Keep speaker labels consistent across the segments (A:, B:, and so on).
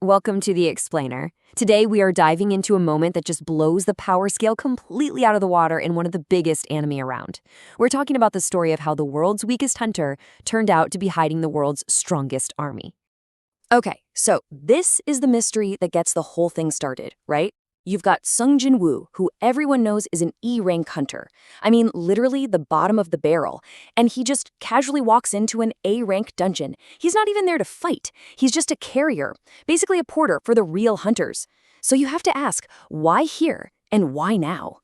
A: welcome to The Explainer. Today we are diving into a moment that just blows the power scale completely out of the water in one of the biggest anime around. We're talking about the story of how the world's weakest hunter turned out to be hiding the world's strongest army. Okay, so this is the mystery that gets the whole thing started, right? You've got Jin-Woo, who everyone knows is an E-rank hunter. I mean, literally the bottom of the barrel. And he just casually walks into an A-rank dungeon. He's not even there to fight. He's just a carrier, basically a porter for the real hunters. So you have to ask, why here and why now?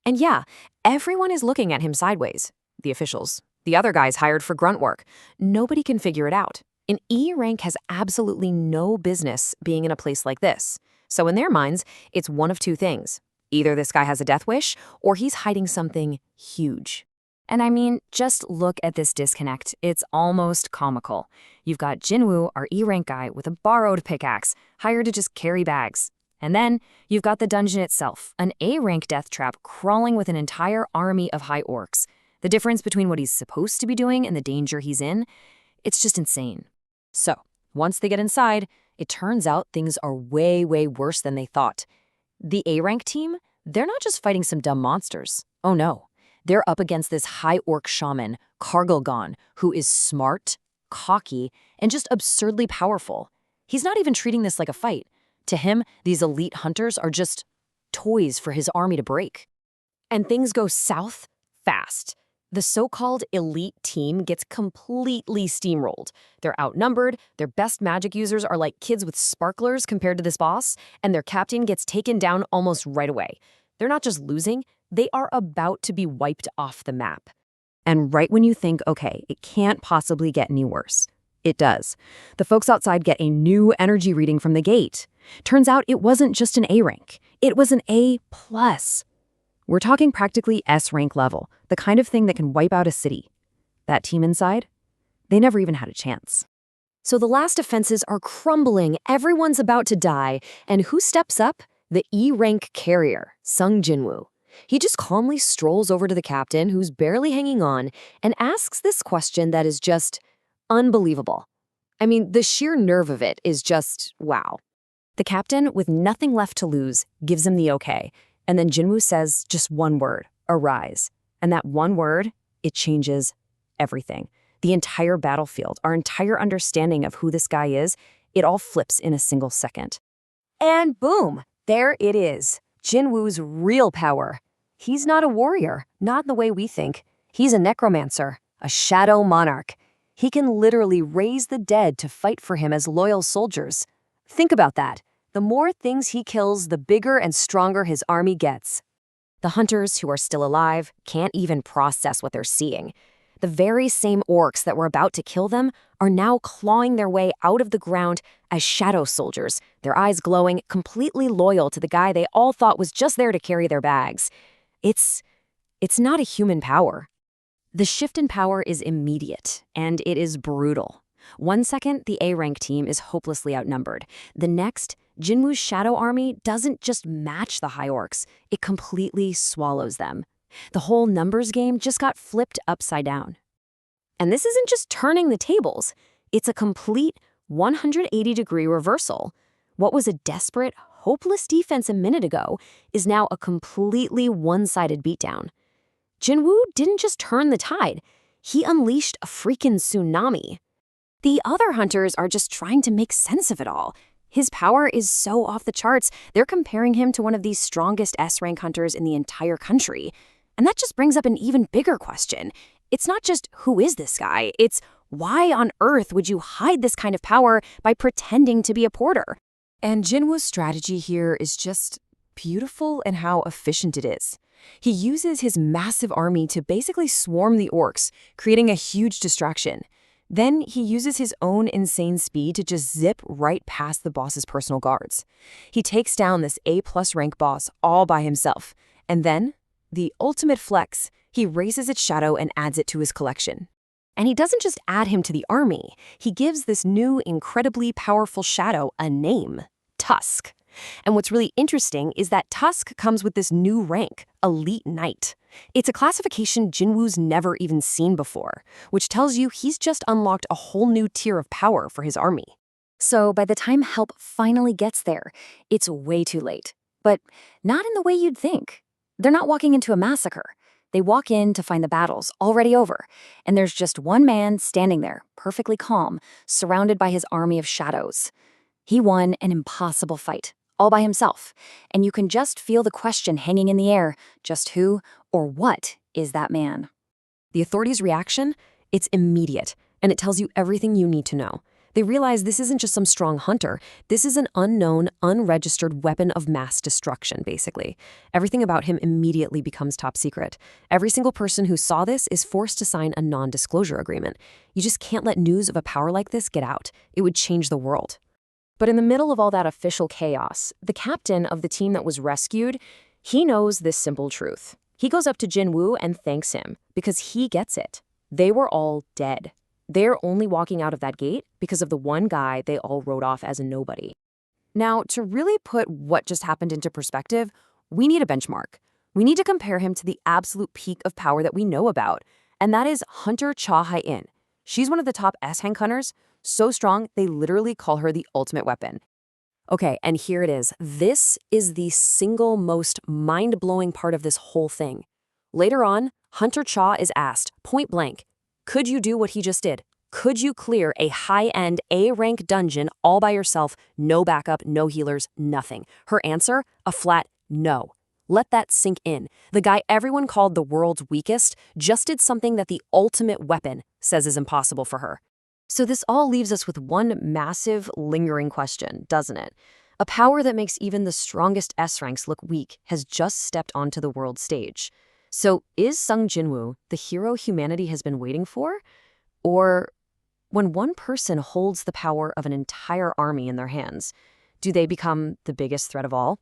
A: And yeah, everyone is looking at him sideways. The officials, the other guys hired for grunt work. Nobody can figure it out. An E-rank has absolutely no business being in a place like this. So in their minds, it's one of two things. Either this guy has a death wish, or he's hiding something huge. And I mean, just look at this disconnect. It's almost comical. You've got Jin-Woo, our E-rank guy, with a borrowed pickaxe, hired to just carry bags. And then you've got the dungeon itself, an A-rank death trap crawling with an entire army of high orcs. The difference between what he's supposed to be doing and the danger he's in, it's just insane. So, once they get inside, it turns out things are way, way worse than they thought. The A-rank team, they're not just fighting some dumb monsters. Oh no, they're up against this high orc shaman, Kargalgon, who is smart, cocky, and just absurdly powerful. He's not even treating this like a fight. To him, these elite hunters are just toys for his army to break. And things go south fast. The so-called elite team gets completely steamrolled. They're outnumbered, their best magic users are like kids with sparklers compared to this boss, and their captain gets taken down almost right away. They're not just losing, they are about to be wiped off the map. And right when you think, okay, it can't possibly get any worse, it does. The folks outside get a new energy reading from the gate. Turns out it wasn't just an A rank, it was an A+. We're talking practically S-rank level, the kind of thing that can wipe out a city. That team inside? They never even had a chance. So the last defenses are crumbling, everyone's about to die, and who steps up? The E-rank carrier, Jin-Woo. He just calmly strolls over to the captain, who's barely hanging on, and asks this question that is just unbelievable. I mean, the sheer nerve of it is just wow. The captain, with nothing left to lose, gives him the okay. And then Jin-Woo says just one word, arise. And that one word, it changes everything. The entire battlefield, our entire understanding of who this guy is, it all flips in a single second. And boom, there it is. Jin-Woo's real power. He's not a warrior, not the way we think. He's a necromancer, a shadow monarch. He can literally raise the dead to fight for him as loyal soldiers. Think about that. The more things he kills, the bigger and stronger his army gets. The hunters who are still alive can't even process what they're seeing. The very same orcs that were about to kill them are now clawing their way out of the ground as shadow soldiers, their eyes glowing, completely loyal to the guy they all thought was just there to carry their bags. It's not a human power. The shift in power is immediate, and it is brutal. 1 second, the A-rank team is hopelessly outnumbered. The next, Jin-Woo's shadow army doesn't just match the high orcs, it completely swallows them. The whole numbers game just got flipped upside down. And this isn't just turning the tables, it's a complete 180-degree reversal. What was a desperate, hopeless defense a minute ago is now a completely one-sided beatdown. Jin-Woo didn't just turn the tide, he unleashed a freaking tsunami. The other hunters are just trying to make sense of it all. His power is so off the charts, they're comparing him to one of the strongest S-rank hunters in the entire country. And that just brings up an even bigger question. It's not just who is this guy, it's why on earth would you hide this kind of power by pretending to be a porter? And Jin-Woo's strategy here is just beautiful in how efficient it is. He uses his massive army to basically swarm the orcs, creating a huge distraction. Then he uses his own insane speed to just zip right past the boss's personal guards. He takes down this A+ rank boss all by himself. And then, the ultimate flex, he raises its shadow and adds it to his collection. And he doesn't just add him to the army, he gives this new, incredibly powerful shadow a name, Tusk. And what's really interesting is that Tusk comes with this new rank, Elite Knight. It's a classification Jin-Woo's never even seen before, which tells you he's just unlocked a whole new tier of power for his army.
B: So by the time help finally gets there, it's way too late. But not in the way you'd think. They're not walking into a massacre. They walk in to find the battles already over, and there's just one man standing there, perfectly calm, surrounded by his army of shadows. He won an impossible fight, all by himself, and you can just feel the question hanging in the air, just who or what is that man?
A: The authorities' reaction? It's immediate, and it tells you everything you need to know. They realize this isn't just some strong hunter. This is an unknown, unregistered weapon of mass destruction, basically. Everything about him immediately becomes top secret. Every single person who saw this is forced to sign a non-disclosure agreement. You just can't let news of a power like this get out. It would change the world. But in the middle of all that official chaos, the captain of the team that was rescued, he knows this simple truth. He goes up to Jin-Woo and thanks him because he gets it. They were all dead. They're only walking out of that gate because of the one guy they all wrote off as a nobody. Now, to really put what just happened into perspective, we need a benchmark. We need to compare him to the absolute peak of power that we know about, and that is Hunter Cha Hai-in. She's one of the top S-Hank hunters, so strong they literally call her the ultimate weapon. Okay, and here it is. This is the single most mind-blowing part of this whole thing. Later on, Hunter Cha is asked, point blank, could you do what he just did? Could you clear a high-end A-rank dungeon all by yourself, no backup, no healers, nothing? Her answer, a flat no. Let that sink in. The guy everyone called the world's weakest just did something that the ultimate weapon says is impossible for her. So this all leaves us with one massive, lingering question, doesn't it? A power that makes even the strongest S-ranks look weak has just stepped onto the world stage. So is Sung Jin-Woo the hero humanity has been waiting for? Or when one person holds the power of an entire army in their hands, do they become the biggest threat of all?